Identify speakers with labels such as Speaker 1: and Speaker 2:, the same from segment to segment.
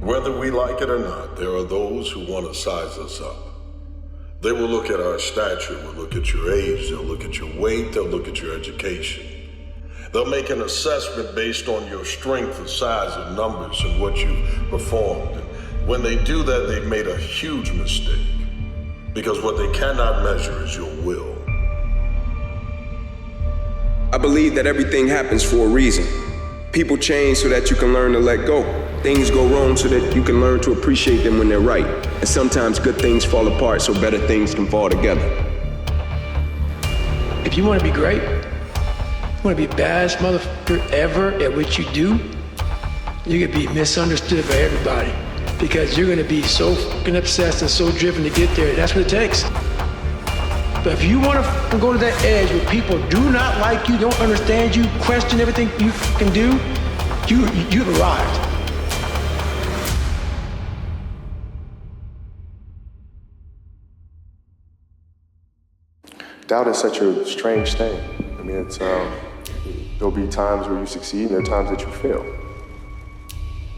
Speaker 1: Whether we like it or not, there are those who want to size us up. They will look at our stature, will look at your age, they'll look at your weight, they'll look at your education. They'll make an assessment based on your strength and size and numbers and what you've performed. And when they do that, they've made a huge mistake. Because what they cannot measure is your will.
Speaker 2: I believe that everything happens for a reason. People change so that you can learn to let go. Things go wrong so that you can learn to appreciate them when they're right. And sometimes good things fall apart so better things can fall together.
Speaker 3: If you want to be great, you want to be the baddest motherfucker ever at what you do, you're going to be misunderstood by everybody. Because you're going to be so fucking obsessed and so driven to get there. That's what it takes. But if you want to go to that edge where people do not like you, don't understand you, question everything you can do, you've arrived.
Speaker 4: Doubt is such a strange thing. I mean, it's there'll be times where you succeed and there are times that you fail.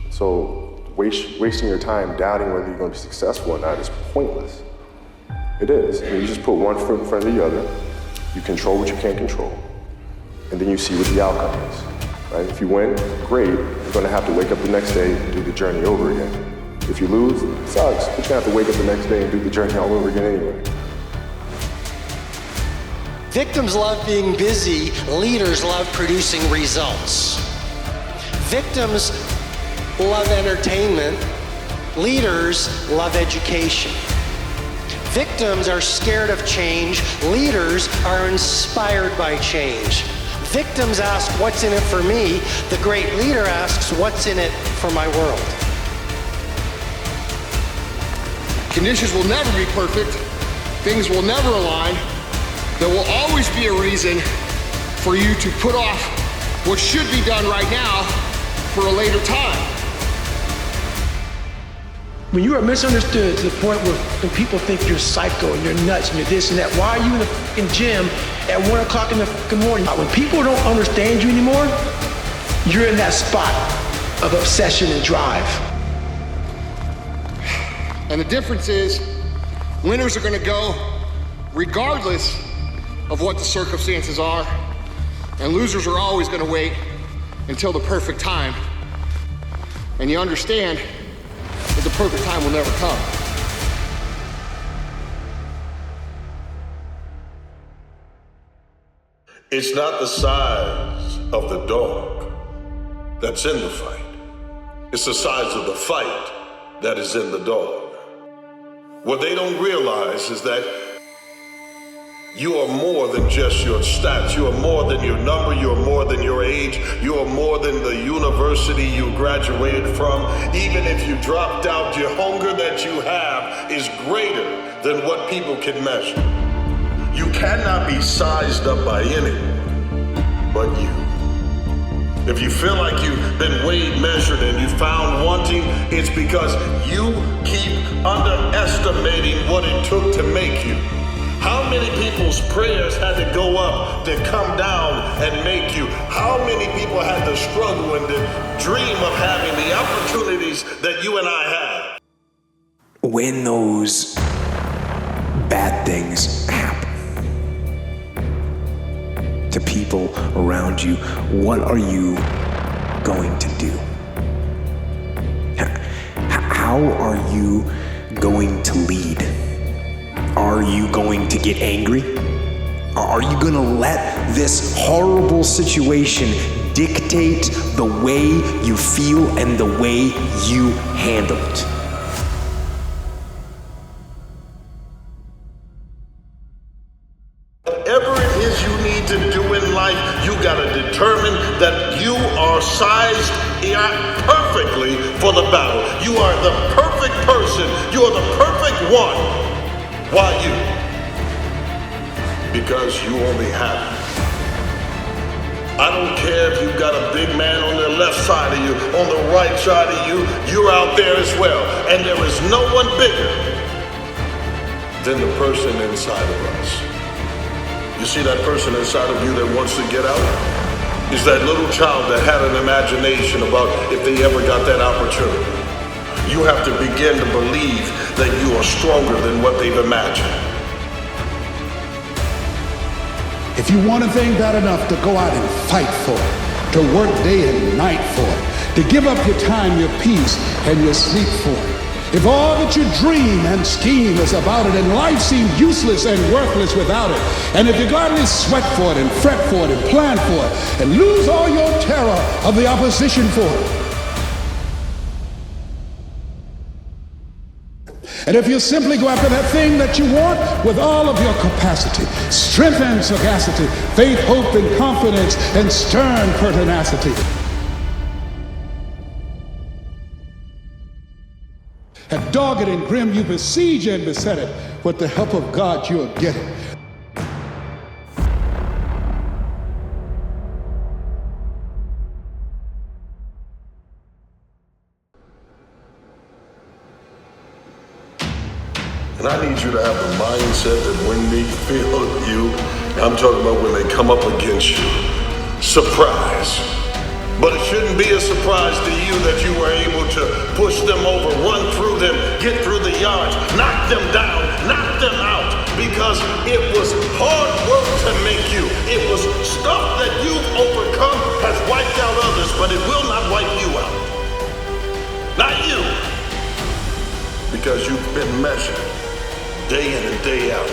Speaker 4: So wasting your time doubting whether you're going to be successful or not is pointless. It is. I mean, you just put one foot in front of the other, you control what you can't control, and then you see what the outcome is. Right? If you win, great. You're going to have to wake up the next day and do the journey over again. If you lose, it sucks, but you're going to have to wake up the next day and do the journey all over again anyway.
Speaker 5: Victims love being busy, leaders love producing results. Victims love entertainment, leaders love education. Victims are scared of change, leaders are inspired by change. Victims ask, what's in it for me? The great leader asks, what's in it for my world?
Speaker 6: Conditions will never be perfect, things will never align. There will always be a reason for you to put off what should be done right now for a later time.
Speaker 3: When you are misunderstood to the point where when people think you're psycho and you're nuts and you're this and that, why are you in the fucking gym at 1 o'clock in the fucking morning? When people don't understand you anymore, you're in that spot of obsession and drive.
Speaker 6: And the difference is, winners are gonna go regardless of what the circumstances are, and losers are always gonna wait until the perfect time. And you understand that the perfect time will never come.
Speaker 1: It's not the size of the dog that's in the fight. It's the size of the fight that is in the dog. What they don't realize is that you are more than just your stats. You are more than your number. You are more than your age. You are more than the university you graduated from. Even if you dropped out, your hunger that you have is greater than what people can measure. You cannot be sized up by anyone but you. If you feel like you've been weighed, measured, and you found wanting, it's because you keep underestimating what it took to make you. How many people's prayers had to go up to come down and make you? How many people had to struggle and to dream of having the opportunities that you and I have?
Speaker 7: When those bad things happen to people around you, what are you going to do? How are you going to lead? Are you going to get angry? Are you going to let this horrible situation dictate the way you feel and the way you handle it?
Speaker 1: Whatever it is you need to do in life, you got to determine that you are sized perfectly for the battle. You are the perfect person. You are the perfect one. Why you? Because you only have it. I don't care if you've got a big man on the left side of you, on the right side of you, you're out there as well. And there is no one bigger than the person inside of us. You see that person inside of you that wants to get out? Is that little child that had an imagination about if they ever got that opportunity. You have to begin to believe that you are stronger than what they've imagined.
Speaker 8: If you want a thing bad enough to go out and fight for it, to work day and night for it, to give up your time, your peace, and your sleep for it, if all that you dream and scheme is about it and life seems useless and worthless without it, and if you gladly sweat for it and fret for it and plan for it and lose all your terror of the opposition for it, and if you simply go after that thing that you want with all of your capacity, strength and sagacity, faith, hope, and confidence, and stern pertinacity, and dogged and grim you besiege and beset it, with the help of God you'll get it.
Speaker 1: And I need you to have the mindset that when they feel you, I'm talking about when they come up against you, surprise. But it shouldn't be a surprise to you that you were able to push them over, run through them, get through the yards, knock them down, knock them out, because it was hard work to make you. It was stuff that you've overcome has wiped out others, but it will not wipe you out. Not you. Because you've been measured day in and day out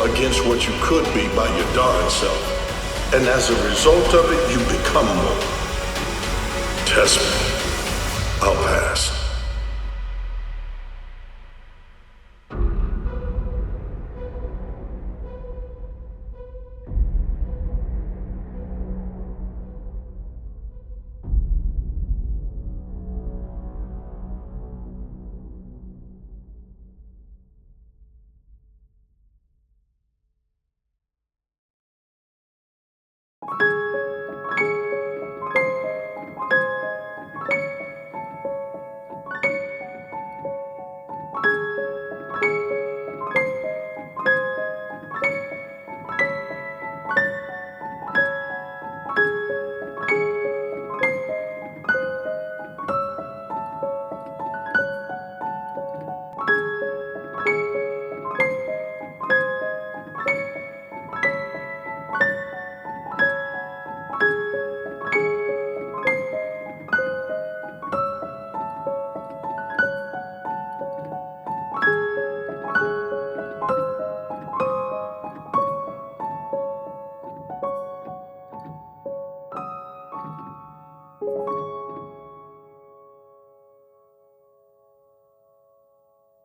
Speaker 1: against what you could be by your darn self. And as a result of it, you become more. Test me. I'll pass.